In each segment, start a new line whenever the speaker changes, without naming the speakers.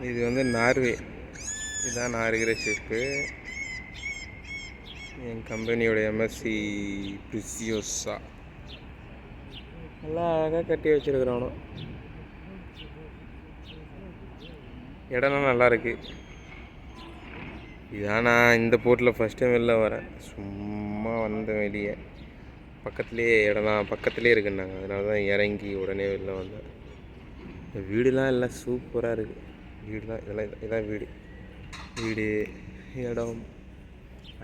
இது வந்து நார்வே. இதுதான் நான் இருக்கிற ஷிப்பு. என் கம்பெனியோட எம்எஸ்சி பிரிசியோஸா. நல்லா அழகாக கட்டி வச்சுருக்குறானோ. இடம்லாம் நல்லா இருக்கு. இதான் நான் இந்த போட்டில் ஃபஸ்ட் டைம் வெளில வரேன். சும்மா வந்தேன் வெளியே. பக்கத்துலேயே இடம்லாம் பக்கத்துலேயே இருக்குன்னாங்க. அதனால தான் இறங்கி உடனே வெளில வந்தேன். இந்த வீடுலாம் எல்லாம் சூப்பராக இருக்குது. வீடுலாம் இதான் வீடு இடம்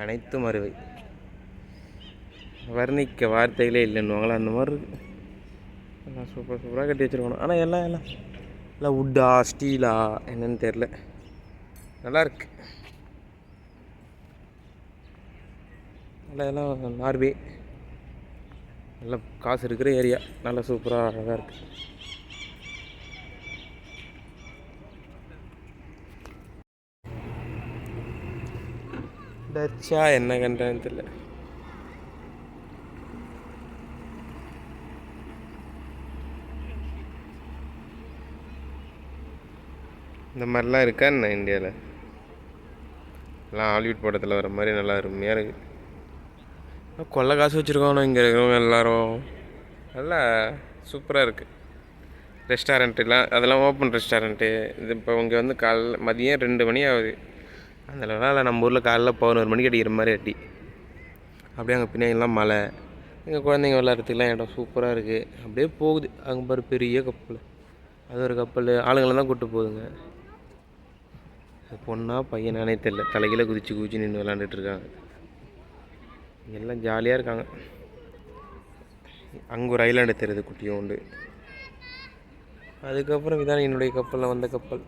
அனைத்தும் அறுவை. வர்ணிக்க வார்த்தைகளே இல்லைன்னுவாங்களா, அந்த மாதிரி இருக்குது. எல்லாம் சூப்பராக கட்டி வச்சுருக்கணும். ஆனால் எல்லாம் வுட்டா ஸ்டீலா என்னன்னு தெரில. நல்லாயிருக்கு. எல்லாம் நார்வே. நல்லா காசு இருக்கிற ஏரியா. நல்லா சூப்பராக அழகாக இருக்குது. டச்சா என்ன கண்டேன்னு தெரியல. இந்த மாதிரிலாம் இருக்கா என்ன இந்தியாவில்? எல்லாம் ஹாலிவுட் படத்தில் வர மாதிரி நல்லா அருமையாக இருக்குது. கொள்ளை காசு வச்சுருக்கோம் இங்கே இருக்கிறவங்க எல்லோரும். நல்லா சூப்பராக இருக்குது. ரெஸ்டாரண்ட்டுலாம் அதெல்லாம் ஓப்பன் ரெஸ்டாரண்ட்டு. இது இப்போ இங்கே வந்து மதியம் 2 மணி ஆகுது. அந்த லெவலில் நம்ம ஊரில் காலைல 11 மணிக்கு அடிக்கிற மாதிரி அடி. அப்படியே அங்கே பின்னாடிலாம் மலை. எங்கள் குழந்தைங்க விளையாடுறதுக்குலாம் இடம் சூப்பராக இருக்குது. அப்படியே போகுது. அங்கே பாரு பெரிய கப்பல். அது ஒரு கப்பல். ஆளுங்களை தான் கூப்பிட்டு போகுதுங்க. பொண்ணா பையனானே தெரில. தலைகீழ குதிச்சு நின்று விளாண்டுட்ருக்காங்க. எல்லாம் ஜாலியாக இருக்காங்க. அங்கே ஒரு ஐலாண்டு தெரியுது குட்டியும் உண்டு. அதுக்கப்புறம் இதான் என்னுடைய கப்பலில் வந்த கப்பல்.